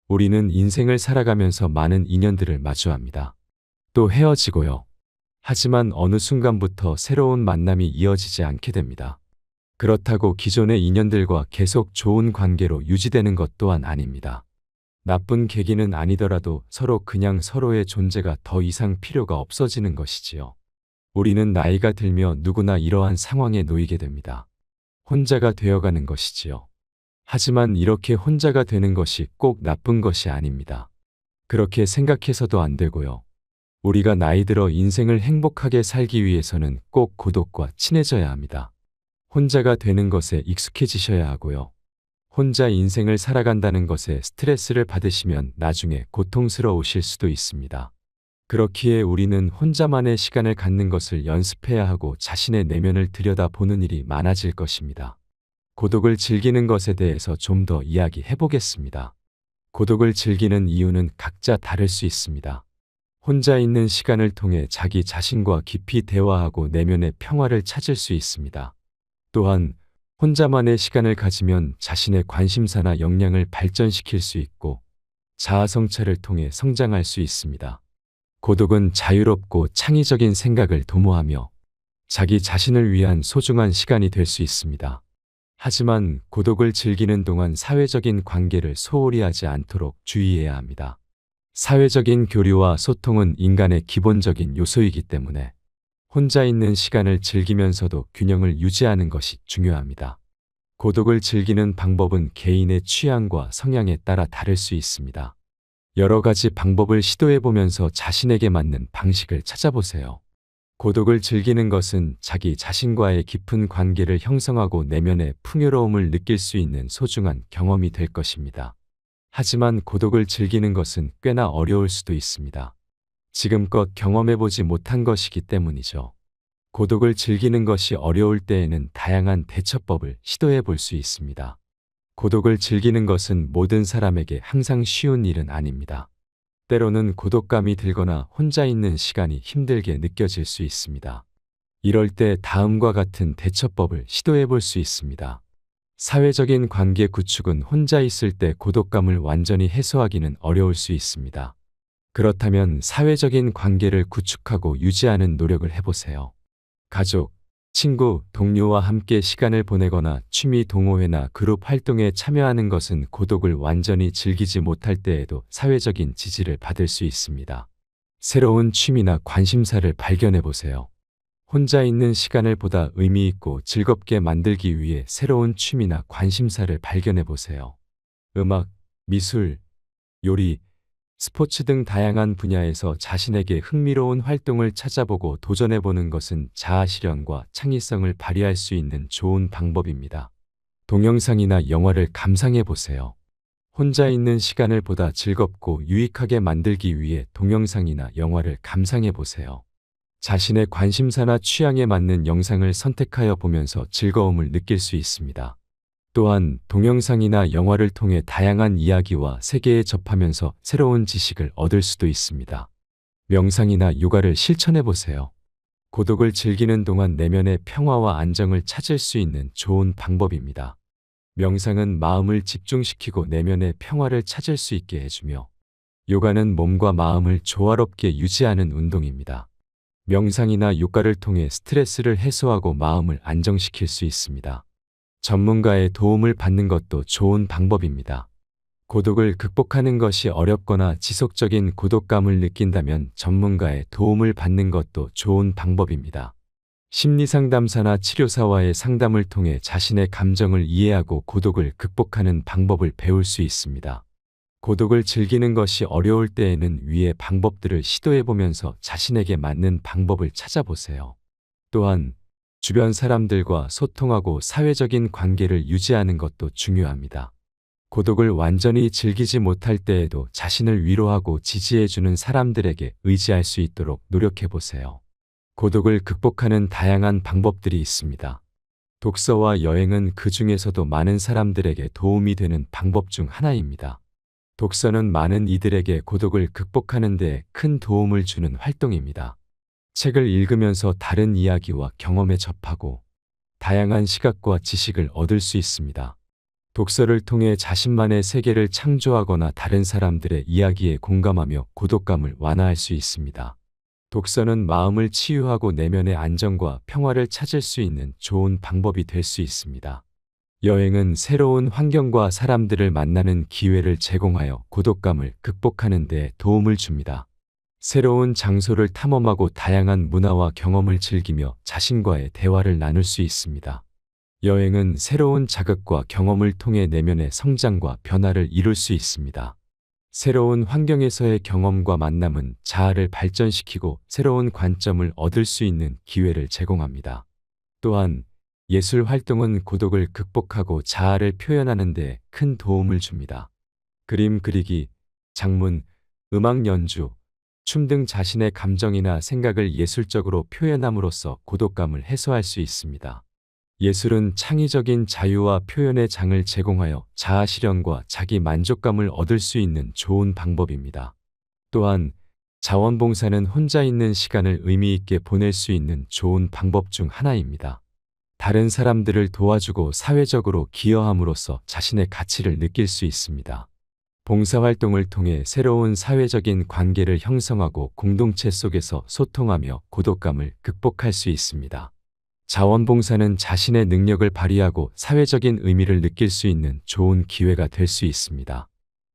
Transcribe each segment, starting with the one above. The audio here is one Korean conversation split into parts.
우리는 인생을 살아가면서 많은 인연들을 마주합니다. 또 헤어지고요. 하지만 어느 순간부터 새로운 만남이 이어지지 않게 됩니다. 그렇다고 기존의 인연들과 계속 좋은 관계로 유지되는 것 또한 아닙니다. 나쁜 계기는 아니더라도 서로 그냥 서로의 존재가 더 이상 필요가 없어지는 것이지요. 우리는 나이가 들며 누구나 이러한 상황에 놓이게 됩니다. 혼자가 되어가는 것이지요. 하지만 이렇게 혼자가 되는 것이 꼭 나쁜 것이 아닙니다. 그렇게 생각해서도 안 되고요. 우리가 나이 들어 인생을 행복하게 살기 위해서는 꼭 고독과 친해져야 합니다. 혼자가 되는 것에 익숙해지셔야 하고요. 혼자 인생을 살아간다는 것에 스트레스를 받으시면 나중에 고통스러우실 수도 있습니다. 그렇기에 우리는 혼자만의 시간을 갖는 것을 연습해야 하고 자신의 내면을 들여다보는 일이 많아질 것입니다. 고독을 즐기는 것에 대해서 좀 더 이야기해 보겠습니다. 고독을 즐기는 이유는 각자 다를 수 있습니다. 혼자 있는 시간을 통해 자기 자신과 깊이 대화하고 내면의 평화를 찾을 수 있습니다. 또한 혼자만의 시간을 가지면 자신의 관심사나 역량을 발전시킬 수 있고 자아 성찰을 통해 성장할 수 있습니다. 고독은 자유롭고 창의적인 생각을 도모하며 자기 자신을 위한 소중한 시간이 될 수 있습니다. 하지만 고독을 즐기는 동안 사회적인 관계를 소홀히 하지 않도록 주의해야 합니다. 사회적인 교류와 소통은 인간의 기본적인 요소이기 때문에 혼자 있는 시간을 즐기면서도 균형을 유지하는 것이 중요합니다. 고독을 즐기는 방법은 개인의 취향과 성향에 따라 다를 수 있습니다. 여러 가지 방법을 시도해 보면서 자신에게 맞는 방식을 찾아보세요. 고독을 즐기는 것은 자기 자신과의 깊은 관계를 형성하고 내면의 풍요로움을 느낄 수 있는 소중한 경험이 될 것입니다. 하지만 고독을 즐기는 것은 꽤나 어려울 수도 있습니다. 지금껏 경험해보지 못한 것이기 때문이죠. 고독을 즐기는 것이 어려울 때에는 다양한 대처법을 시도해 볼 수 있습니다. 고독을 즐기는 것은 모든 사람에게 항상 쉬운 일은 아닙니다. 때로는 고독감이 들거나 혼자 있는 시간이 힘들게 느껴질 수 있습니다. 이럴 때 다음과 같은 대처법을 시도해 볼 수 있습니다. 사회적인 관계 구축은 혼자 있을 때 고독감을 완전히 해소하기는 어려울 수 있습니다. 그렇다면 사회적인 관계를 구축하고 유지하는 노력을 해보세요. 가족, 친구, 동료와 함께 시간을 보내거나 취미 동호회나 그룹 활동에 참여하는 것은 고독을 완전히 즐기지 못할 때에도 사회적인 지지를 받을 수 있습니다. 새로운 취미나 관심사를 발견해 보세요. 혼자 있는 시간을 보다 의미 있고 즐겁게 만들기 위해 새로운 취미나 관심사를 발견해 보세요. 음악, 미술, 요리, 스포츠 등 다양한 분야에서 자신에게 흥미로운 활동을 찾아보고 도전해보는 것은 자아 실현과 창의성을 발휘할 수 있는 좋은 방법입니다. 동영상이나 영화를 감상해보세요. 혼자 있는 시간을 보다 즐겁고 유익하게 만들기 위해 동영상이나 영화를 감상해보세요. 자신의 관심사나 취향에 맞는 영상을 선택하여 보면서 즐거움을 느낄 수 있습니다. 또한 동영상이나 영화를 통해 다양한 이야기와 세계에 접하면서 새로운 지식을 얻을 수도 있습니다. 명상이나 요가를 실천해 보세요. 고독을 즐기는 동안 내면의 평화와 안정을 찾을 수 있는 좋은 방법입니다. 명상은 마음을 집중시키고 내면의 평화를 찾을 수 있게 해주며 요가는 몸과 마음을 조화롭게 유지하는 운동입니다. 명상이나 요가를 통해 스트레스를 해소하고 마음을 안정시킬 수 있습니다. 전문가의 도움을 받는 것도 좋은 방법입니다. 고독을 극복하는 것이 어렵거나 지속적인 고독감을 느낀다면 전문가의 도움을 받는 것도 좋은 방법입니다. 심리상담사나 치료사와의 상담을 통해 자신의 감정을 이해하고 고독을 극복하는 방법을 배울 수 있습니다. 고독을 즐기는 것이 어려울 때에는 위의 방법들을 시도해보면서 자신에게 맞는 방법을 찾아보세요. 또한 주변 사람들과 소통하고 사회적인 관계를 유지하는 것도 중요합니다. 고독을 완전히 즐기지 못할 때에도 자신을 위로하고 지지해주는 사람들에게 의지할 수 있도록 노력해보세요. 고독을 극복하는 다양한 방법들이 있습니다. 독서와 여행은 그 중에서도 많은 사람들에게 도움이 되는 방법 중 하나입니다. 독서는 많은 이들에게 고독을 극복하는 데 큰 도움을 주는 활동입니다. 책을 읽으면서 다른 이야기와 경험에 접하고 다양한 시각과 지식을 얻을 수 있습니다. 독서를 통해 자신만의 세계를 창조하거나 다른 사람들의 이야기에 공감하며 고독감을 완화할 수 있습니다. 독서는 마음을 치유하고 내면의 안정과 평화를 찾을 수 있는 좋은 방법이 될 수 있습니다. 여행은 새로운 환경과 사람들을 만나는 기회를 제공하여 고독감을 극복하는 데 도움을 줍니다. 새로운 장소를 탐험하고 다양한 문화와 경험을 즐기며 자신과의 대화를 나눌 수 있습니다. 여행은 새로운 자극과 경험을 통해 내면의 성장과 변화를 이룰 수 있습니다. 새로운 환경에서의 경험과 만남은 자아를 발전시키고 새로운 관점을 얻을 수 있는 기회를 제공합니다. 또한 예술 활동은 고독을 극복하고 자아를 표현하는 데 큰 도움을 줍니다. 그림 그리기, 장문, 음악 연주, 춤 등 자신의 감정이나 생각을 예술적으로 표현함으로써 고독감을 해소할 수 있습니다. 예술은 창의적인 자유와 표현의 장을 제공하여 자아 실현과 자기 만족감을 얻을 수 있는 좋은 방법입니다. 또한 자원봉사는 혼자 있는 시간을 의미 있게 보낼 수 있는 좋은 방법 중 하나입니다. 다른 사람들을 도와주고 사회적으로 기여함으로써 자신의 가치를 느낄 수 있습니다. 봉사활동을 통해 새로운 사회적인 관계를 형성하고 공동체 속에서 소통하며 고독감을 극복할 수 있습니다. 자원봉사는 자신의 능력을 발휘하고 사회적인 의미를 느낄 수 있는 좋은 기회가 될 수 있습니다.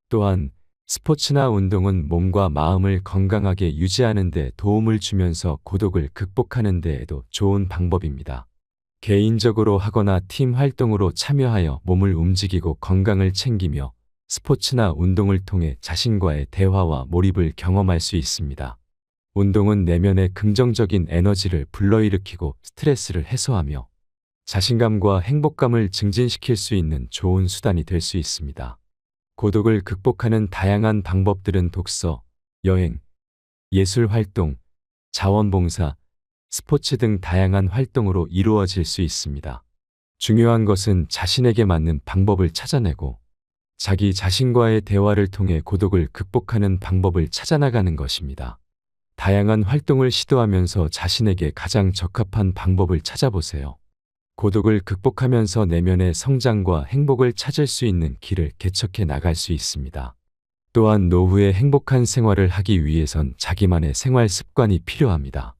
또한 스포츠나 운동은 몸과 마음을 건강하게 유지하는 데 도움을 주면서 고독을 극복하는 데에도 좋은 방법입니다. 개인적으로 하거나 팀 활동으로 참여하여 몸을 움직이고 건강을 챙기며 스포츠나 운동을 통해 자신과의 대화와 몰입을 경험할 수 있습니다. 운동은 내면의 긍정적인 에너지를 불러일으키고 스트레스를 해소하며 자신감과 행복감을 증진시킬 수 있는 좋은 수단이 될 수 있습니다. 고독을 극복하는 다양한 방법들은 독서, 여행, 예술 활동, 자원봉사, 스포츠 등 다양한 활동으로 이루어질 수 있습니다. 중요한 것은 자신에게 맞는 방법을 찾아내고 자기 자신과의 대화를 통해 고독을 극복하는 방법을 찾아나가는 것입니다. 다양한 활동을 시도하면서 자신에게 가장 적합한 방법을 찾아보세요. 고독을 극복하면서 내면의 성장과 행복을 찾을 수 있는 길을 개척해 나갈 수 있습니다. 또한 노후에 행복한 생활을 하기 위해선 자기만의 생활 습관이 필요합니다.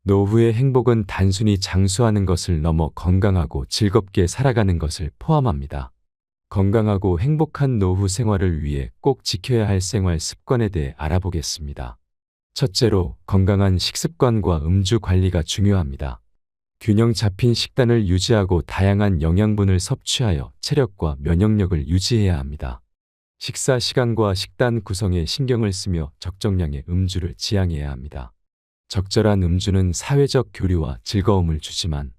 노후의 행복은 단순히 장수하는 것을 넘어 건강하고 즐겁게 살아가는 것을 포함합니다. 건강하고 행복한 노후 생활을 위해 꼭 지켜야 할 생활 습관에 대해 알아보겠습니다. 첫째로, 건강한 식습관과 음주 관리가 중요합니다. 균형 잡힌 식단을 유지하고 다양한 영양분을 섭취하여 체력과 면역력을 유지해야 합니다. 식사 시간과 식단 구성에 신경을 쓰며 적정량의 음주를 지양해야 합니다. 적절한 음주는 사회적 교류와 즐거움을 주지만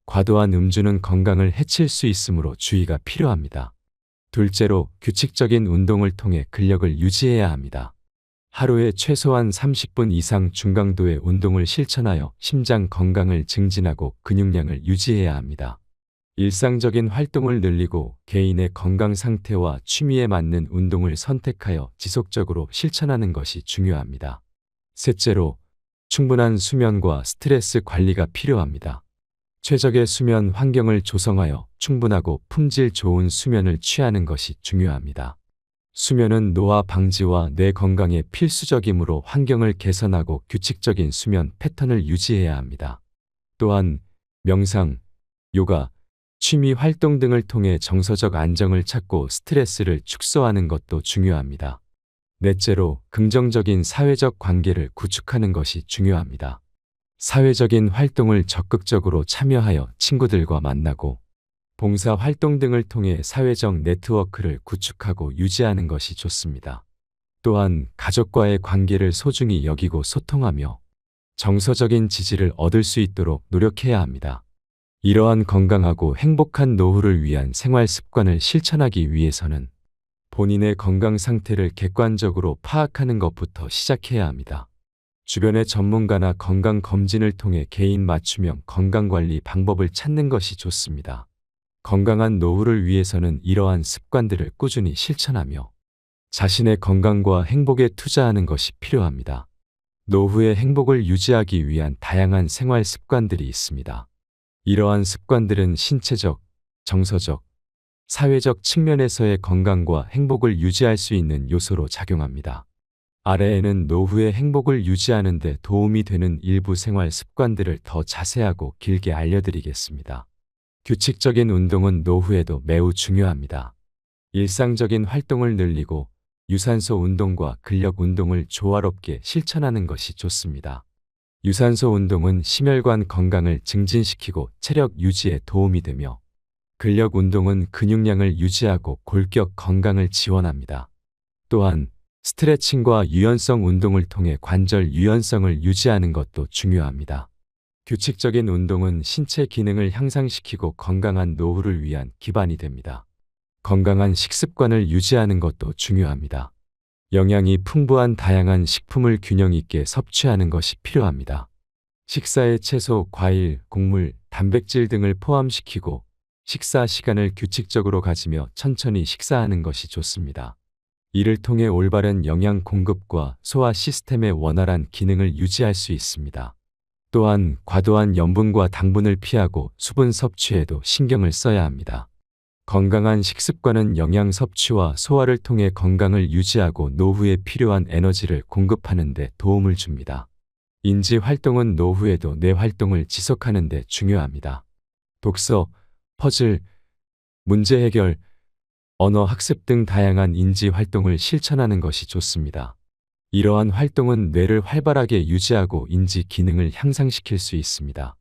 과도한 음주는 건강을 해칠 수 있으므로 주의가 필요합니다. 둘째로, 규칙적인 운동을 통해 근력을 유지해야 합니다. 하루에 최소한 30분 이상 중강도의 운동을 실천하여 심장 건강을 증진하고 근육량을 유지해야 합니다. 일상적인 활동을 늘리고 개인의 건강 상태와 취미에 맞는 운동을 선택하여 지속적으로 실천하는 것이 중요합니다. 셋째로, 충분한 수면과 스트레스 관리가 필요합니다. 최적의 수면 환경을 조성하여 충분하고 품질 좋은 수면을 취하는 것이 중요합니다. 수면은 노화 방지와 뇌 건강에 필수적이므로 환경을 개선하고 규칙적인 수면 패턴을 유지해야 합니다. 또한 명상, 요가, 취미 활동 등을 통해 정서적 안정을 찾고 스트레스를 축소하는 것도 중요합니다. 넷째로, 긍정적인 사회적 관계를 구축하는 것이 중요합니다. 사회적인 활동을 적극적으로 참여하여 친구들과 만나고 봉사 활동 등을 통해 사회적 네트워크를 구축하고 유지하는 것이 좋습니다. 또한 가족과의 관계를 소중히 여기고 소통하며 정서적인 지지를 얻을 수 있도록 노력해야 합니다. 이러한 건강하고 행복한 노후를 위한 생활 습관을 실천하기 위해서는 본인의 건강 상태를 객관적으로 파악하는 것부터 시작해야 합니다. 주변의 전문가나 건강검진을 통해 개인 맞춤형 건강관리 방법을 찾는 것이 좋습니다. 건강한 노후를 위해서는 이러한 습관들을 꾸준히 실천하며 자신의 건강과 행복에 투자하는 것이 필요합니다. 노후의 행복을 유지하기 위한 다양한 생활 습관들이 있습니다. 이러한 습관들은 신체적, 정서적, 사회적 측면에서의 건강과 행복을 유지할 수 있는 요소로 작용합니다. 아래에는 노후의 행복을 유지하는 데 도움이 되는 일부 생활 습관들을 더 자세하고 길게 알려드리겠습니다. 규칙적인 운동은 노후에도 매우 중요합니다. 일상적인 활동을 늘리고 유산소 운동과 근력 운동을 조화롭게 실천하는 것이 좋습니다. 유산소 운동은 심혈관 건강을 증진시키고 체력 유지에 도움이 되며, 근력 운동은 근육량을 유지하고 골격 건강을 지원합니다. 또한 스트레칭과 유연성 운동을 통해 관절 유연성을 유지하는 것도 중요합니다. 규칙적인 운동은 신체 기능을 향상시키고 건강한 노후를 위한 기반이 됩니다. 건강한 식습관을 유지하는 것도 중요합니다. 영양이 풍부한 다양한 식품을 균형 있게 섭취하는 것이 필요합니다. 식사에 채소, 과일, 곡물, 단백질 등을 포함시키고 식사 시간을 규칙적으로 가지며 천천히 식사하는 것이 좋습니다. 이를 통해 올바른 영양 공급과 소화 시스템의 원활한 기능을 유지할 수 있습니다. 또한 과도한 염분과 당분을 피하고 수분 섭취에도 신경을 써야 합니다. 건강한 식습관은 영양 섭취와 소화를 통해 건강을 유지하고 노후에 필요한 에너지를 공급하는 데 도움을 줍니다. 인지 활동은 노후에도 뇌 활동을 지속하는 데 중요합니다. 독서, 퍼즐, 문제 해결, 언어 학습 등 다양한 인지 활동을 실천하는 것이 좋습니다. 이러한 활동은 뇌를 활발하게 유지하고 인지 기능을 향상시킬 수 있습니다.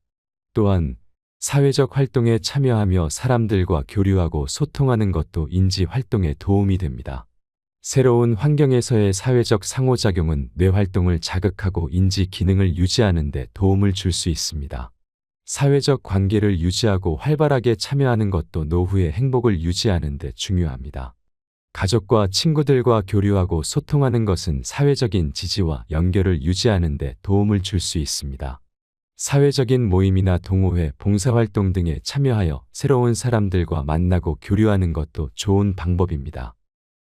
또한 사회적 활동에 참여하며 사람들과 교류하고 소통하는 것도 인지 활동에 도움이 됩니다. 새로운 환경에서의 사회적 상호작용은 뇌 활동을 자극하고 인지 기능을 유지하는 데 도움을 줄 수 있습니다. 사회적 관계를 유지하고 활발하게 참여하는 것도 노후의 행복을 유지하는 데 중요합니다. 가족과 친구들과 교류하고 소통하는 것은 사회적인 지지와 연결을 유지하는 데 도움을 줄 수 있습니다. 사회적인 모임이나 동호회, 봉사활동 등에 참여하여 새로운 사람들과 만나고 교류하는 것도 좋은 방법입니다.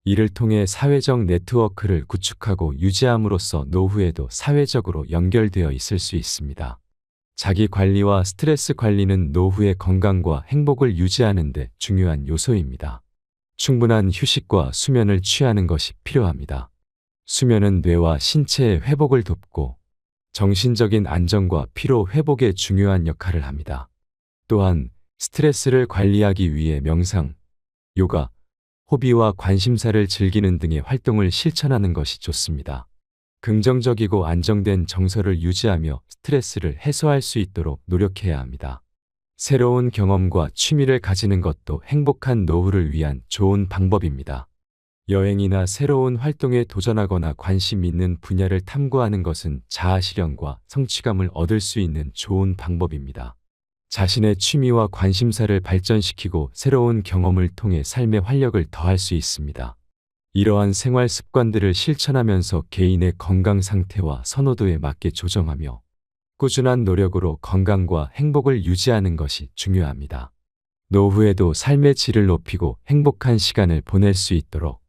이를 통해 사회적 네트워크를 구축하고 유지함으로써 노후에도 사회적으로 연결되어 있을 수 있습니다. 자기 관리와 스트레스 관리는 노후의 건강과 행복을 유지하는 데 중요한 요소입니다. 충분한 휴식과 수면을 취하는 것이 필요합니다. 수면은 뇌와 신체의 회복을 돕고 정신적인 안정과 피로 회복에 중요한 역할을 합니다. 또한 스트레스를 관리하기 위해 명상, 요가, 호비와 관심사를 즐기는 등의 활동을 실천하는 것이 좋습니다. 긍정적이고 안정된 정서를 유지하며 스트레스를 해소할 수 있도록 노력해야 합니다. 새로운 경험과 취미를 가지는 것도 행복한 노후를 위한 좋은 방법입니다. 여행이나 새로운 활동에 도전하거나 관심 있는 분야를 탐구하는 것은 자아실현과 성취감을 얻을 수 있는 좋은 방법입니다. 자신의 취미와 관심사를 발전시키고 새로운 경험을 통해 삶의 활력을 더할 수 있습니다. 이러한 생활 습관들을 실천하면서 개인의 건강 상태와 선호도에 맞게 조정하며 꾸준한 노력으로 건강과 행복을 유지하는 것이 중요합니다. 노후에도 삶의 질을 높이고 행복한 시간을 보낼 수 있도록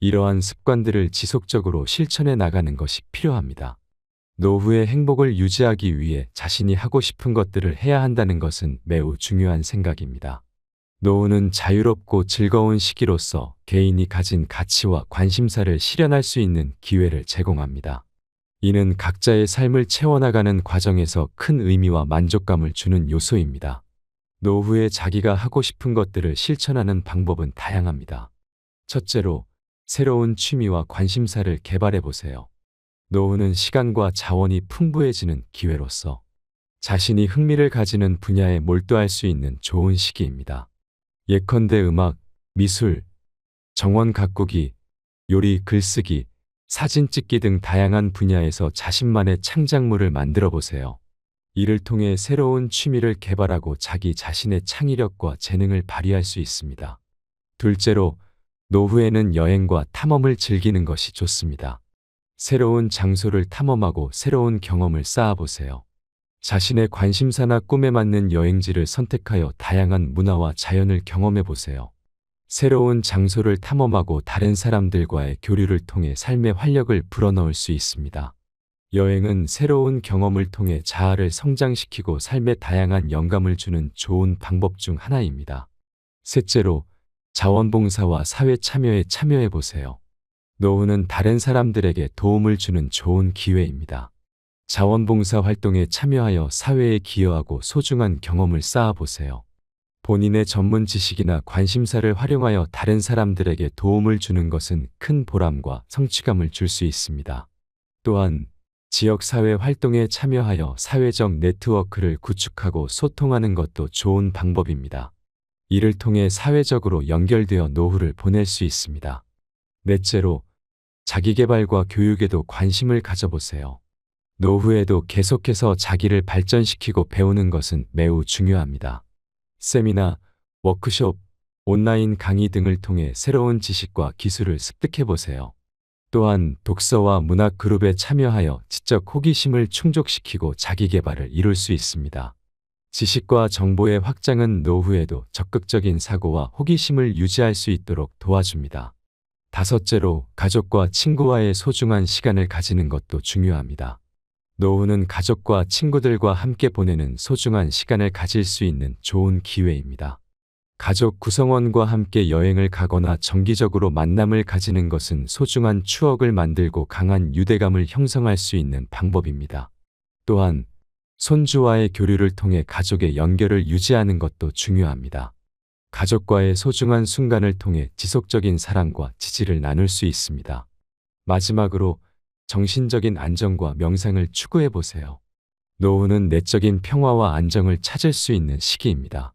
이러한 습관들을 지속적으로 실천해 나가는 것이 필요합니다. 노후의 행복을 유지하기 위해 자신이 하고 싶은 것들을 해야 한다는 것은 매우 중요한 생각입니다. 노후는 자유롭고 즐거운 시기로서 개인이 가진 가치와 관심사를 실현할 수 있는 기회를 제공합니다. 이는 각자의 삶을 채워나가는 과정에서 큰 의미와 만족감을 주는 요소입니다. 노후에 자기가 하고 싶은 것들을 실천하는 방법은 다양합니다. 첫째로, 새로운 취미와 관심사를 개발해 보세요. 노후는 시간과 자원이 풍부해지는 기회로서 자신이 흥미를 가지는 분야에 몰두할 수 있는 좋은 시기입니다. 예컨대 음악, 미술, 정원 가꾸기, 요리, 글쓰기, 사진 찍기 등 다양한 분야에서 자신만의 창작물을 만들어 보세요. 이를 통해 새로운 취미를 개발하고 자기 자신의 창의력과 재능을 발휘할 수 있습니다. 둘째로, 노후에는 여행과 탐험을 즐기는 것이 좋습니다. 새로운 장소를 탐험하고 새로운 경험을 쌓아보세요. 자신의 관심사나 꿈에 맞는 여행지를 선택하여 다양한 문화와 자연을 경험해 보세요. 새로운 장소를 탐험하고 다른 사람들과의 교류를 통해 삶의 활력을 불어넣을 수 있습니다. 여행은 새로운 경험을 통해 자아를 성장시키고 삶에 다양한 영감을 주는 좋은 방법 중 하나입니다. 셋째로, 자원봉사와 사회 참여에 참여해 보세요. 노후는 다른 사람들에게 도움을 주는 좋은 기회입니다. 자원봉사 활동에 참여하여 사회에 기여하고 소중한 경험을 쌓아보세요. 본인의 전문 지식이나 관심사를 활용하여 다른 사람들에게 도움을 주는 것은 큰 보람과 성취감을 줄 수 있습니다. 또한 지역사회 활동에 참여하여 사회적 네트워크를 구축하고 소통하는 것도 좋은 방법입니다. 이를 통해 사회적으로 연결되어 노후를 보낼 수 있습니다. 넷째로, 자기계발과 교육에도 관심을 가져보세요. 노후에도 계속해서 자기를 발전시키고 배우는 것은 매우 중요합니다. 세미나, 워크숍, 온라인 강의 등을 통해 새로운 지식과 기술을 습득해 보세요. 또한 독서와 문학 그룹에 참여하여 지적 호기심을 충족시키고 자기 개발을 이룰 수 있습니다. 지식과 정보의 확장은 노후에도 적극적인 사고와 호기심을 유지할 수 있도록 도와줍니다. 다섯째로, 가족과 친구와의 소중한 시간을 가지는 것도 중요합니다. 노후는 가족과 친구들과 함께 보내는 소중한 시간을 가질 수 있는 좋은 기회입니다. 가족 구성원과 함께 여행을 가거나 정기적으로 만남을 가지는 것은 소중한 추억을 만들고 강한 유대감을 형성할 수 있는 방법입니다. 또한 손주와의 교류를 통해 가족의 연결을 유지하는 것도 중요합니다. 가족과의 소중한 순간을 통해 지속적인 사랑과 지지를 나눌 수 있습니다. 마지막으로, 정신적인 안정과 명상을 추구해 보세요. 노후는 내적인 평화와 안정을 찾을 수 있는 시기입니다.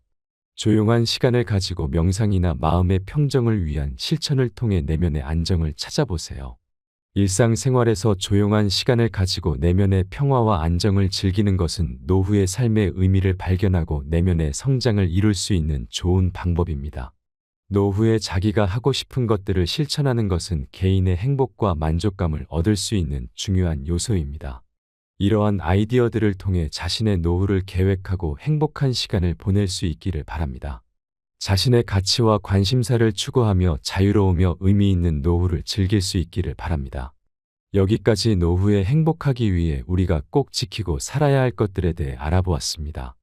조용한 시간을 가지고 명상이나 마음의 평정을 위한 실천을 통해 내면의 안정을 찾아보세요. 일상생활에서 조용한 시간을 가지고 내면의 평화와 안정을 즐기는 것은 노후의 삶의 의미를 발견하고 내면의 성장을 이룰 수 있는 좋은 방법입니다. 노후에 자기가 하고 싶은 것들을 실천하는 것은 개인의 행복과 만족감을 얻을 수 있는 중요한 요소입니다. 이러한 아이디어들을 통해 자신의 노후를 계획하고 행복한 시간을 보낼 수 있기를 바랍니다. 자신의 가치와 관심사를 추구하며 자유로우며 의미 있는 노후를 즐길 수 있기를 바랍니다. 여기까지 노후에 행복하기 위해 우리가 꼭 지키고 살아야 할 것들에 대해 알아보았습니다.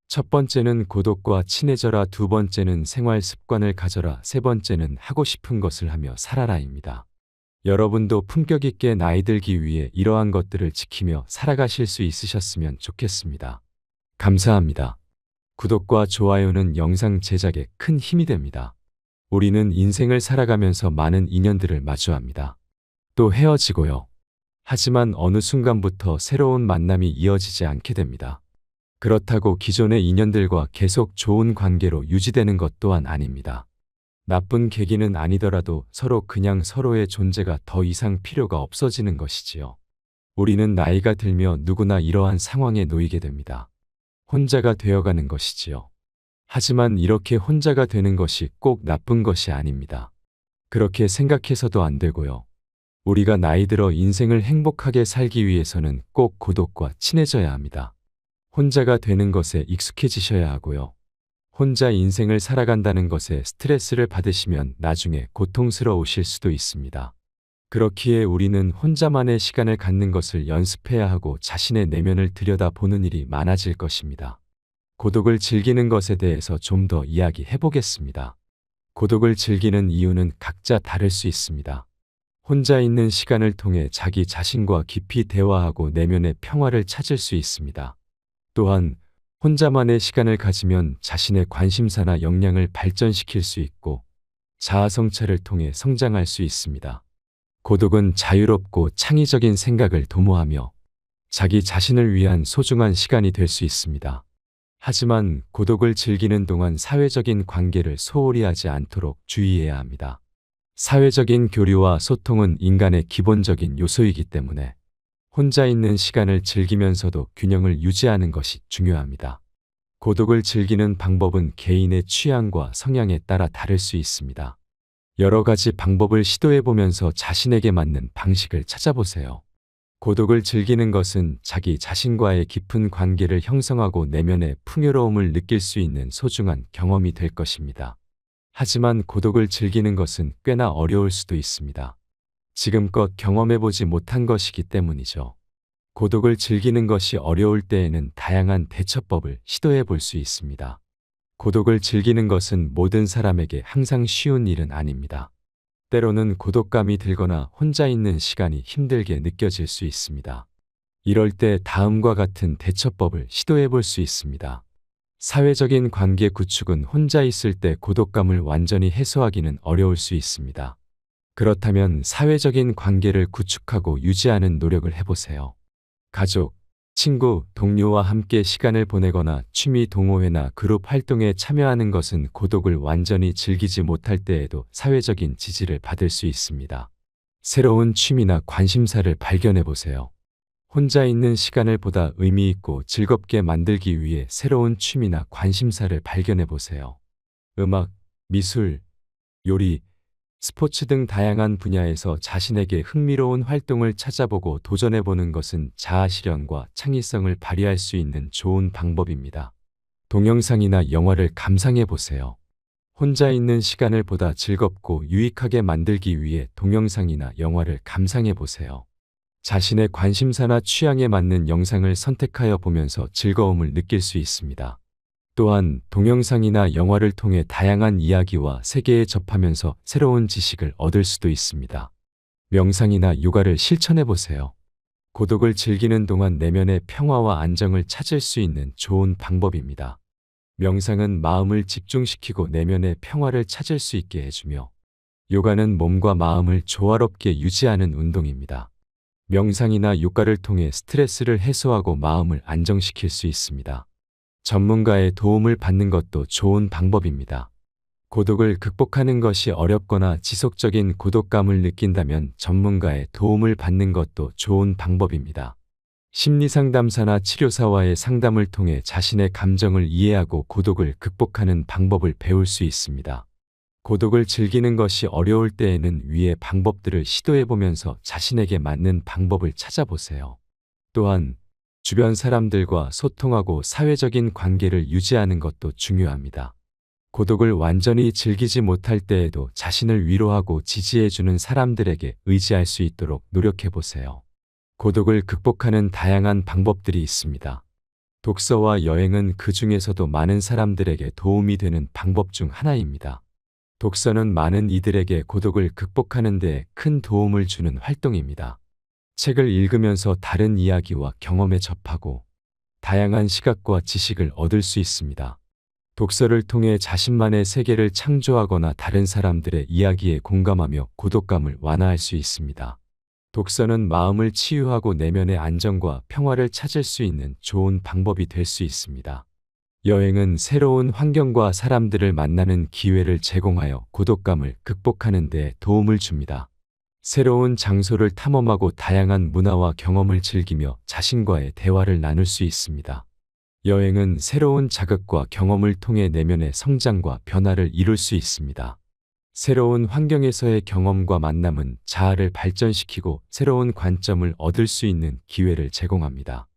첫 번째는 고독과 친해져라, 두 번째는 생활 습관을 가져라, 세 번째는 하고 싶은 것을 하며 살아라입니다. 여러분도 품격 있게 나이 들기 위해 이러한 것들을 지키며 살아가실 수 있으셨으면 좋겠습니다. 감사합니다. 구독과 좋아요는 영상 제작에 큰 힘이 됩니다. 우리는 인생을 살아가면서 많은 인연들을 마주합니다. 또 헤어지고요. 하지만 어느 순간부터 새로운 만남이 이어지지 않게 됩니다. 그렇다고 기존의 인연들과 계속 좋은 관계로 유지되는 것 또한 아닙니다. 나쁜 계기는 아니더라도 서로 그냥 서로의 존재가 더 이상 필요가 없어지는 것이지요. 우리는 나이가 들며 누구나 이러한 상황에 놓이게 됩니다. 혼자가 되어가는 것이지요. 하지만 이렇게 혼자가 되는 것이 꼭 나쁜 것이 아닙니다. 그렇게 생각해서도 안 되고요. 우리가 나이 들어 인생을 행복하게 살기 위해서는 꼭 고독과 친해져야 합니다. 혼자가 되는 것에 익숙해지셔야 하고요. 혼자 인생을 살아간다는 것에 스트레스를 받으시면 나중에 고통스러우실 수도 있습니다. 그렇기에 우리는 혼자만의 시간을 갖는 것을 연습해야 하고 자신의 내면을 들여다보는 일이 많아질 것입니다. 고독을 즐기는 것에 대해서 좀 더 이야기해 보겠습니다. 고독을 즐기는 이유는 각자 다를 수 있습니다. 혼자 있는 시간을 통해 자기 자신과 깊이 대화하고 내면의 평화를 찾을 수 있습니다. 또한 혼자만의 시간을 가지면 자신의 관심사나 역량을 발전시킬 수 있고 자아성찰을 통해 성장할 수 있습니다. 고독은 자유롭고 창의적인 생각을 도모하며 자기 자신을 위한 소중한 시간이 될 수 있습니다. 하지만 고독을 즐기는 동안 사회적인 관계를 소홀히 하지 않도록 주의해야 합니다. 사회적인 교류와 소통은 인간의 기본적인 요소이기 때문에 혼자 있는 시간을 즐기면서도 균형을 유지하는 것이 중요합니다. 고독을 즐기는 방법은 개인의 취향과 성향에 따라 다를 수 있습니다. 여러 가지 방법을 시도해 보면서 자신에게 맞는 방식을 찾아보세요. 고독을 즐기는 것은 자기 자신과의 깊은 관계를 형성하고 내면의 풍요로움을 느낄 수 있는 소중한 경험이 될 것입니다. 하지만 고독을 즐기는 것은 꽤나 어려울 수도 있습니다. 지금껏 경험해보지 못한 것이기 때문이죠. 고독을 즐기는 것이 어려울 때에는 다양한 대처법을 시도해 볼 수 있습니다. 고독을 즐기는 것은 모든 사람에게 항상 쉬운 일은 아닙니다. 때로는 고독감이 들거나 혼자 있는 시간이 힘들게 느껴질 수 있습니다. 이럴 때 다음과 같은 대처법을 시도해 볼 수 있습니다. 사회적인 관계 구축은 혼자 있을 때 고독감을 완전히 해소하기는 어려울 수 있습니다. 그렇다면 사회적인 관계를 구축하고 유지하는 노력을 해보세요. 가족, 친구, 동료와 함께 시간을 보내거나 취미 동호회나 그룹 활동에 참여하는 것은 고독을 완전히 즐기지 못할 때에도 사회적인 지지를 받을 수 있습니다. 새로운 취미나 관심사를 발견해 보세요. 혼자 있는 시간을 보다 의미 있고 즐겁게 만들기 위해 새로운 취미나 관심사를 발견해 보세요. 음악, 미술, 요리, 스포츠 등 다양한 분야에서 자신에게 흥미로운 활동을 찾아보고 도전해보는 것은 자아실현과 창의성을 발휘할 수 있는 좋은 방법입니다. 동영상이나 영화를 감상해보세요. 혼자 있는 시간을 보다 즐겁고 유익하게 만들기 위해 동영상이나 영화를 감상해보세요. 자신의 관심사나 취향에 맞는 영상을 선택하여 보면서 즐거움을 느낄 수 있습니다. 또한 동영상이나 영화를 통해 다양한 이야기와 세계에 접하면서 새로운 지식을 얻을 수도 있습니다. 명상이나 요가를 실천해 보세요. 고독을 즐기는 동안 내면의 평화와 안정을 찾을 수 있는 좋은 방법입니다. 명상은 마음을 집중시키고 내면의 평화를 찾을 수 있게 해주며, 요가는 몸과 마음을 조화롭게 유지하는 운동입니다. 명상이나 요가를 통해 스트레스를 해소하고 마음을 안정시킬 수 있습니다. 전문가의 도움을 받는 것도 좋은 방법입니다. 고독을 극복하는 것이 어렵거나 지속적인 고독감을 느낀다면 전문가의 도움을 받는 것도 좋은 방법입니다. 심리상담사나 치료사와의 상담을 통해 자신의 감정을 이해하고 고독을 극복하는 방법을 배울 수 있습니다. 고독을 즐기는 것이 어려울 때에는 위의 방법들을 시도해보면서 자신에게 맞는 방법을 찾아보세요. 또한 주변 사람들과 소통하고 사회적인 관계를 유지하는 것도 중요합니다. 고독을 완전히 즐기지 못할 때에도 자신을 위로하고 지지해주는 사람들에게 의지할 수 있도록 노력해보세요. 고독을 극복하는 다양한 방법들이 있습니다. 독서와 여행은 그 중에서도 많은 사람들에게 도움이 되는 방법 중 하나입니다. 독서는 많은 이들에게 고독을 극복하는 데 큰 도움을 주는 활동입니다. 책을 읽으면서 다른 이야기와 경험에 접하고 다양한 시각과 지식을 얻을 수 있습니다. 독서를 통해 자신만의 세계를 창조하거나 다른 사람들의 이야기에 공감하며 고독감을 완화할 수 있습니다. 독서는 마음을 치유하고 내면의 안정과 평화를 찾을 수 있는 좋은 방법이 될 수 있습니다. 여행은 새로운 환경과 사람들을 만나는 기회를 제공하여 고독감을 극복하는 데 도움을 줍니다. 새로운 장소를 탐험하고 다양한 문화와 경험을 즐기며 자신과의 대화를 나눌 수 있습니다. 여행은 새로운 자극과 경험을 통해 내면의 성장과 변화를 이룰 수 있습니다. 새로운 환경에서의 경험과 만남은 자아를 발전시키고 새로운 관점을 얻을 수 있는 기회를 제공합니다.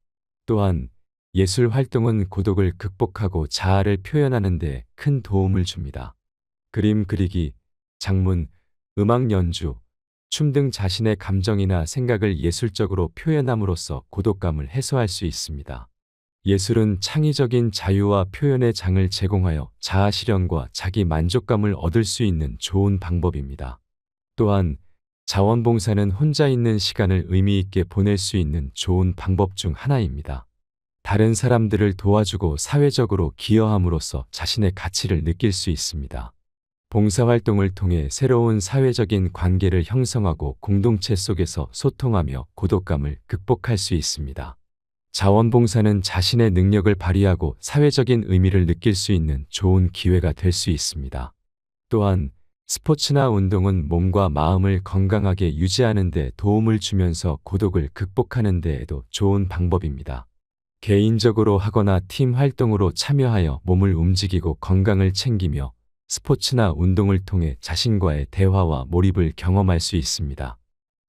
또한 예술 활동은 고독을 극복하고 자아를 표현하는 데 큰 도움을 줍니다. 그림 그리기, 장문, 음악 연주, 춤 등 자신의 감정이나 생각을 예술적으로 표현함으로써 고독감을 해소할 수 있습니다. 예술은 창의적인 자유와 표현의 장을 제공하여 자아 실현과 자기 만족감을 얻을 수 있는 좋은 방법입니다. 또한 자원봉사는 혼자 있는 시간을 의미 있게 보낼 수 있는 좋은 방법 중 하나입니다. 다른 사람들을 도와주고 사회적으로 기여함으로써 자신의 가치를 느낄 수 있습니다. 봉사활동을 통해 새로운 사회적인 관계를 형성하고 공동체 속에서 소통하며 고독감을 극복할 수 있습니다. 자원봉사는 자신의 능력을 발휘하고 사회적인 의미를 느낄 수 있는 좋은 기회가 될 수 있습니다. 또한 스포츠나 운동은 몸과 마음을 건강하게 유지하는 데 도움을 주면서 고독을 극복하는 데에도 좋은 방법입니다. 개인적으로 하거나 팀 활동으로 참여하여 몸을 움직이고 건강을 챙기며 스포츠나 운동을 통해 자신과의 대화와 몰입을 경험할 수 있습니다.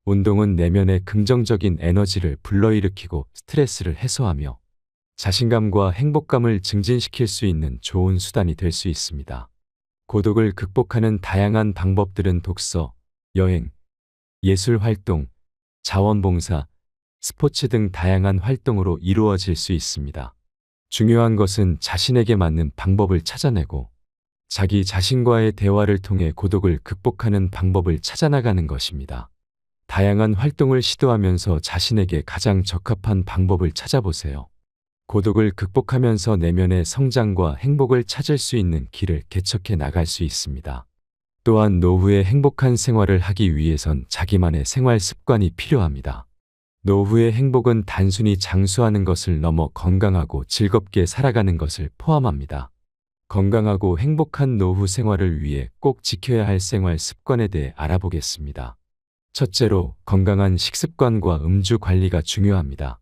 운동은 내면의 긍정적인 에너지를 불러일으키고 스트레스를 해소하며 자신감과 행복감을 증진시킬 수 있는 좋은 수단이 될 수 있습니다. 고독을 극복하는 다양한 방법들은 독서, 여행, 예술 활동, 자원봉사, 스포츠 등 다양한 활동으로 이루어질 수 있습니다. 중요한 것은 자신에게 맞는 방법을 찾아내고 자기 자신과의 대화를 통해 고독을 극복하는 방법을 찾아나가는 것입니다. 다양한 활동을 시도하면서 자신에게 가장 적합한 방법을 찾아보세요. 고독을 극복하면서 내면의 성장과 행복을 찾을 수 있는 길을 개척해 나갈 수 있습니다. 또한 노후의 행복한 생활을 하기 위해선 자기만의 생활 습관이 필요합니다. 노후의 행복은 단순히 장수하는 것을 넘어 건강하고 즐겁게 살아가는 것을 포함합니다. 건강하고 행복한 노후 생활을 위해 꼭 지켜야 할 생활 습관에 대해 알아보겠습니다. 첫째로 건강한 식습관과 음주 관리가 중요합니다.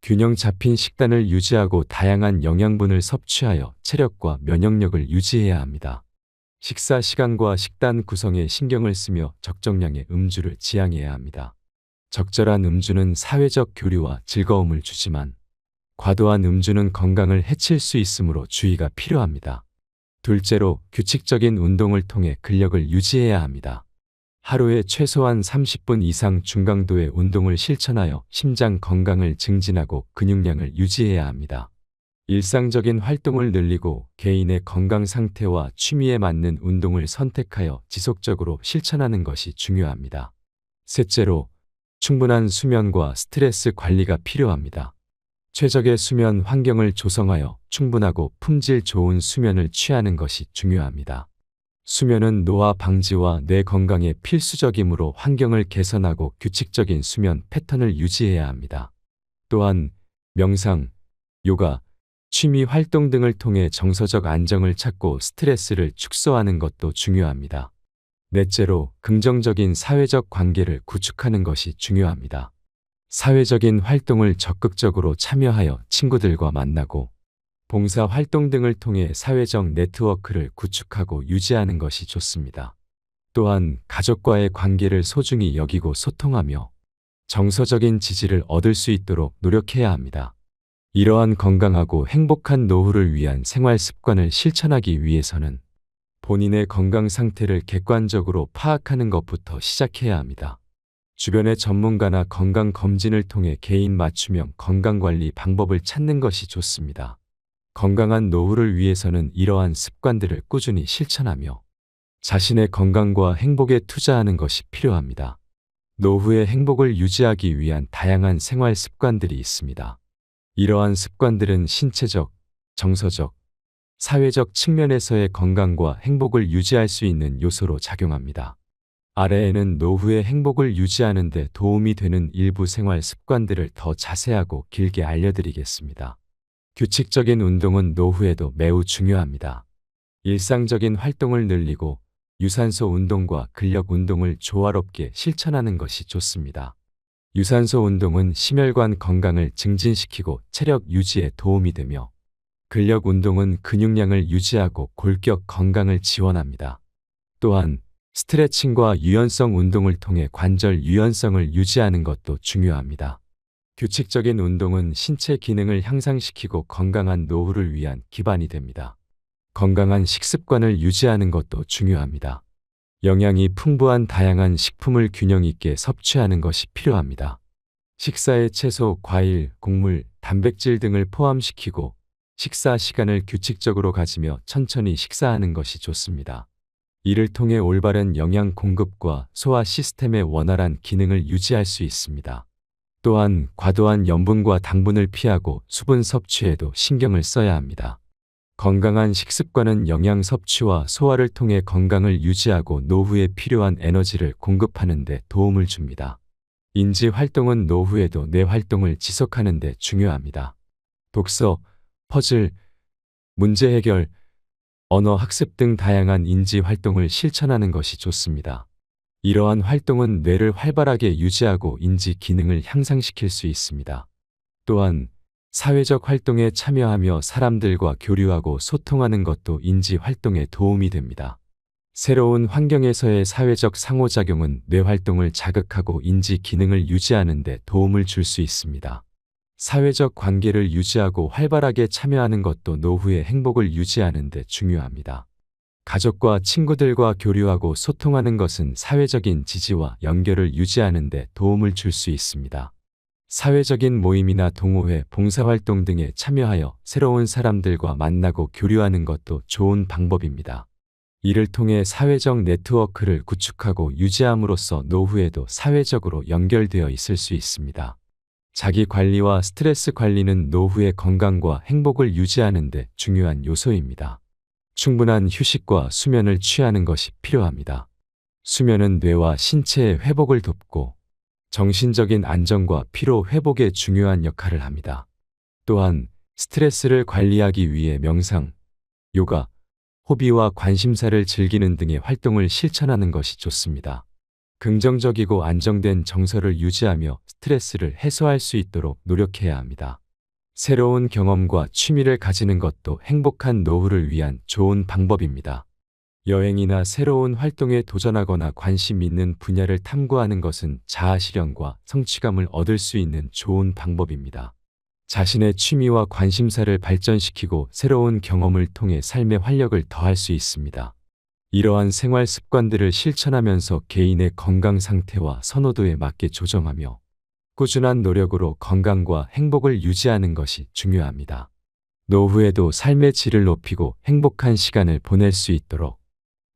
균형 잡힌 식단을 유지하고 다양한 영양분을 섭취하여 체력과 면역력을 유지해야 합니다. 식사 시간과 식단 구성에 신경을 쓰며 적정량의 음주를 지양해야 합니다. 적절한 음주는 사회적 교류와 즐거움을 주지만 과도한 음주는 건강을 해칠 수 있으므로 주의가 필요합니다. 둘째로 규칙적인 운동을 통해 근력을 유지해야 합니다. 하루에 최소한 30분 이상 중강도의 운동을 실천하여 심장 건강을 증진하고 근육량을 유지해야 합니다. 일상적인 활동을 늘리고 개인의 건강 상태와 취미에 맞는 운동을 선택하여 지속적으로 실천하는 것이 중요합니다. 셋째로 충분한 수면과 스트레스 관리가 필요합니다. 최적의 수면 환경을 조성하여 충분하고 품질 좋은 수면을 취하는 것이 중요합니다. 수면은 노화 방지와 뇌 건강에 필수적이므로 환경을 개선하고 규칙적인 수면 패턴을 유지해야 합니다. 또한 명상, 요가, 취미 활동 등을 통해 정서적 안정을 찾고 스트레스를 축소하는 것도 중요합니다. 넷째로 긍정적인 사회적 관계를 구축하는 것이 중요합니다. 사회적인 활동을 적극적으로 참여하여 친구들과 만나고 봉사 활동 등을 통해 사회적 네트워크를 구축하고 유지하는 것이 좋습니다. 또한 가족과의 관계를 소중히 여기고 소통하며 정서적인 지지를 얻을 수 있도록 노력해야 합니다. 이러한 건강하고 행복한 노후를 위한 생활 습관을 실천하기 위해서는 본인의 건강 상태를 객관적으로 파악하는 것부터 시작해야 합니다. 주변의 전문가나 건강검진을 통해 개인 맞춤형 건강관리 방법을 찾는 것이 좋습니다. 건강한 노후를 위해서는 이러한 습관들을 꾸준히 실천하며 자신의 건강과 행복에 투자하는 것이 필요합니다. 노후의 행복을 유지하기 위한 다양한 생활 습관들이 있습니다. 이러한 습관들은 신체적, 정서적, 사회적 측면에서의 건강과 행복을 유지할 수 있는 요소로 작용합니다. 아래에는 노후의 행복을 유지하는 데 도움이 되는 일부 생활 습관들을 더 자세하고 길게 알려드리겠습니다. 규칙적인 운동은 노후에도 매우 중요합니다. 일상적인 활동을 늘리고 유산소 운동과 근력 운동을 조화롭게 실천하는 것이 좋습니다. 유산소 운동은 심혈관 건강을 증진시키고 체력 유지에 도움이 되며 근력 운동은 근육량을 유지하고 골격 건강을 지원합니다. 또한 스트레칭과 유연성 운동을 통해 관절 유연성을 유지하는 것도 중요합니다. 규칙적인 운동은 신체 기능을 향상시키고 건강한 노후를 위한 기반이 됩니다. 건강한 식습관을 유지하는 것도 중요합니다. 영양이 풍부한 다양한 식품을 균형 있게 섭취하는 것이 필요합니다. 식사에 채소, 과일, 곡물, 단백질 등을 포함시키고 식사 시간을 규칙적으로 가지며 천천히 식사하는 것이 좋습니다. 이를 통해 올바른 영양 공급과 소화 시스템의 원활한 기능을 유지할 수 있습니다. 또한 과도한 염분과 당분을 피하고 수분 섭취에도 신경을 써야 합니다. 건강한 식습관은 영양 섭취와 소화를 통해 건강을 유지하고 노후에 필요한 에너지를 공급하는 데 도움을 줍니다. 인지 활동은 노후에도 뇌 활동을 지속하는 데 중요합니다. 독서, 퍼즐, 문제 해결, 언어 학습 등 다양한 인지 활동을 실천하는 것이 좋습니다. 이러한 활동은 뇌를 활발하게 유지하고 인지 기능을 향상시킬 수 있습니다. 또한 사회적 활동에 참여하며 사람들과 교류하고 소통하는 것도 인지 활동에 도움이 됩니다. 새로운 환경에서의 사회적 상호작용은 뇌 활동을 자극하고 인지 기능을 유지하는 데 도움을 줄 수 있습니다. 사회적 관계를 유지하고 활발하게 참여하는 것도 노후의 행복을 유지하는 데 중요합니다. 가족과 친구들과 교류하고 소통하는 것은 사회적인 지지와 연결을 유지하는 데 도움을 줄 수 있습니다. 사회적인 모임이나 동호회, 봉사활동 등에 참여하여 새로운 사람들과 만나고 교류하는 것도 좋은 방법입니다. 이를 통해 사회적 네트워크를 구축하고 유지함으로써 노후에도 사회적으로 연결되어 있을 수 있습니다. 자기 관리와 스트레스 관리는 노후의 건강과 행복을 유지하는 데 중요한 요소입니다. 충분한 휴식과 수면을 취하는 것이 필요합니다. 수면은 뇌와 신체의 회복을 돕고 정신적인 안정과 피로 회복에 중요한 역할을 합니다. 또한 스트레스를 관리하기 위해 명상, 요가, 호비와 관심사를 즐기는 등의 활동을 실천하는 것이 좋습니다. 긍정적이고 안정된 정서를 유지하며 스트레스를 해소할 수 있도록 노력해야 합니다. 새로운 경험과 취미를 가지는 것도 행복한 노후를 위한 좋은 방법입니다. 여행이나 새로운 활동에 도전하거나 관심 있는 분야를 탐구하는 것은 자아실현과 성취감을 얻을 수 있는 좋은 방법입니다. 자신의 취미와 관심사를 발전시키고 새로운 경험을 통해 삶의 활력을 더할 수 있습니다. 이러한 생활 습관들을 실천하면서 개인의 건강 상태와 선호도에 맞게 조정하며 꾸준한 노력으로 건강과 행복을 유지하는 것이 중요합니다. 노후에도 삶의 질을 높이고 행복한 시간을 보낼 수 있도록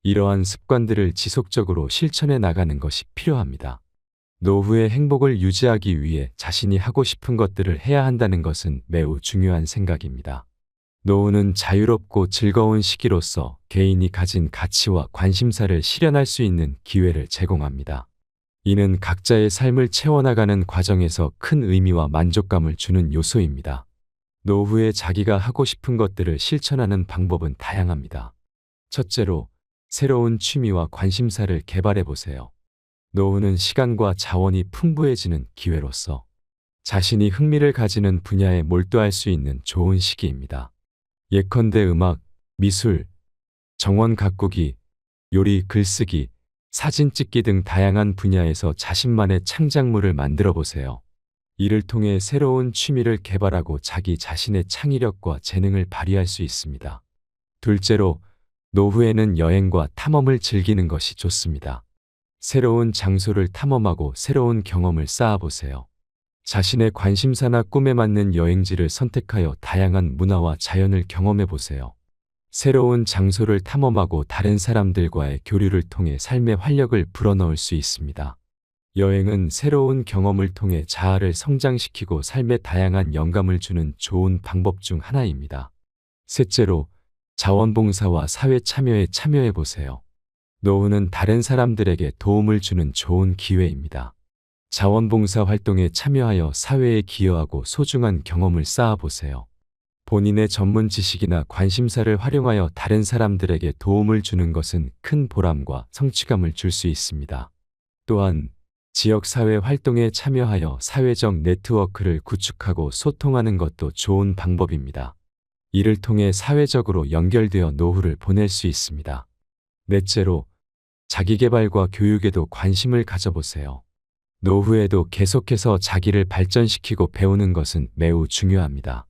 이러한 습관들을 지속적으로 실천해 나가는 것이 필요합니다. 노후의 행복을 유지하기 위해 자신이 하고 싶은 것들을 해야 한다는 것은 매우 중요한 생각입니다. 노후는 자유롭고 즐거운 시기로서 개인이 가진 가치와 관심사를 실현할 수 있는 기회를 제공합니다. 이는 각자의 삶을 채워나가는 과정에서 큰 의미와 만족감을 주는 요소입니다. 노후에 자기가 하고 싶은 것들을 실천하는 방법은 다양합니다. 첫째로, 새로운 취미와 관심사를 개발해 보세요. 노후는 시간과 자원이 풍부해지는 기회로서 자신이 흥미를 가지는 분야에 몰두할 수 있는 좋은 시기입니다. 예컨대 음악, 미술, 정원 가꾸기, 요리, 글쓰기, 사진 찍기 등 다양한 분야에서 자신만의 창작물을 만들어 보세요. 이를 통해 새로운 취미를 개발하고 자기 자신의 창의력과 재능을 발휘할 수 있습니다. 둘째로, 노후에는 여행과 탐험을 즐기는 것이 좋습니다. 새로운 장소를 탐험하고 새로운 경험을 쌓아보세요. 자신의 관심사나 꿈에 맞는 여행지를 선택하여 다양한 문화와 자연을 경험해 보세요. 새로운 장소를 탐험하고 다른 사람들과의 교류를 통해 삶의 활력을 불어넣을 수 있습니다. 여행은 새로운 경험을 통해 자아를 성장시키고 삶에 다양한 영감을 주는 좋은 방법 중 하나입니다. 셋째로, 자원봉사와 사회 참여에 참여해 보세요. 노후는 다른 사람들에게 도움을 주는 좋은 기회입니다. 자원봉사 활동에 참여하여 사회에 기여하고 소중한 경험을 쌓아보세요. 본인의 전문 지식이나 관심사를 활용하여 다른 사람들에게 도움을 주는 것은 큰 보람과 성취감을 줄 수 있습니다. 또한 지역사회 활동에 참여하여 사회적 네트워크를 구축하고 소통하는 것도 좋은 방법입니다. 이를 통해 사회적으로 연결되어 노후를 보낼 수 있습니다. 넷째로, 자기계발과 교육에도 관심을 가져보세요. 노후에도 계속해서 자기를 발전시키고 배우는 것은 매우 중요합니다.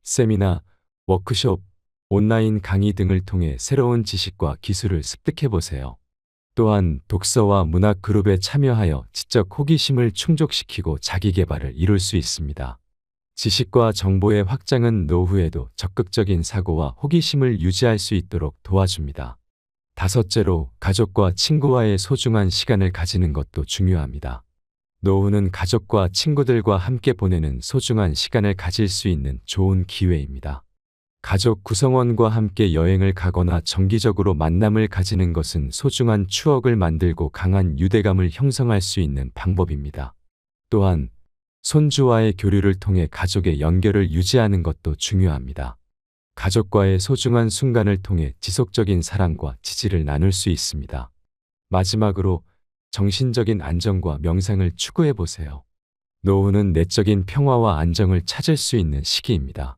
세미나, 워크숍, 온라인 강의 등을 통해 새로운 지식과 기술을 습득해보세요. 또한 독서와 문학 그룹에 참여하여 지적 호기심을 충족시키고 자기계발을 이룰 수 있습니다. 지식과 정보의 확장은 노후에도 적극적인 사고와 호기심을 유지할 수 있도록 도와줍니다. 다섯째로, 가족과 친구와의 소중한 시간을 가지는 것도 중요합니다. 노후는 가족과 친구들과 함께 보내는 소중한 시간을 가질 수 있는 좋은 기회입니다. 가족 구성원과 함께 여행을 가거나 정기적으로 만남을 가지는 것은 소중한 추억을 만들고 강한 유대감을 형성할 수 있는 방법입니다. 또한 손주와의 교류를 통해 가족의 연결을 유지하는 것도 중요합니다. 가족과의 소중한 순간을 통해 지속적인 사랑과 지지를 나눌 수 있습니다. 마지막으로, 정신적인 안정과 명상을 추구해 보세요. 노후는 내적인 평화와 안정을 찾을 수 있는 시기입니다.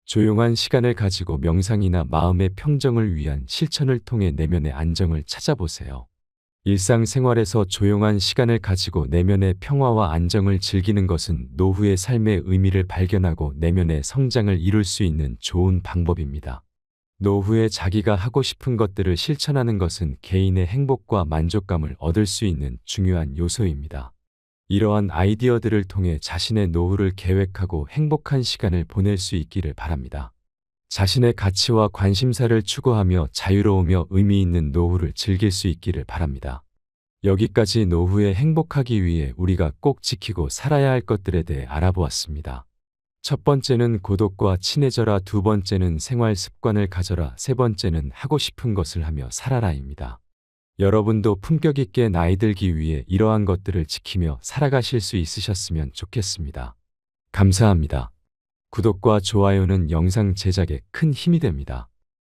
조용한 시간을 가지고 명상이나 마음의 평정을 위한 실천을 통해 내면의 안정을 찾아보세요. 일상생활에서 조용한 시간을 가지고 내면의 평화와 안정을 즐기는 것은 노후의 삶의 의미를 발견하고 내면의 성장을 이룰 수 있는 좋은 방법입니다. 노후에 자기가 하고 싶은 것들을 실천하는 것은 개인의 행복과 만족감을 얻을 수 있는 중요한 요소입니다. 이러한 아이디어들을 통해 자신의 노후를 계획하고 행복한 시간을 보낼 수 있기를 바랍니다. 자신의 가치와 관심사를 추구하며 자유로우며 의미 있는 노후를 즐길 수 있기를 바랍니다. 여기까지 노후에 행복하기 위해 우리가 꼭 지키고 살아야 할 것들에 대해 알아보았습니다. 첫 번째는 고독과 친해져라, 두 번째는 생활 습관을 가져라, 세 번째는 하고 싶은 것을 하며 살아라입니다. 여러분도 품격 있게 나이 들기 위해 이러한 것들을 지키며 살아가실 수 있으셨으면 좋겠습니다. 감사합니다. 구독과 좋아요는 영상 제작에 큰 힘이 됩니다.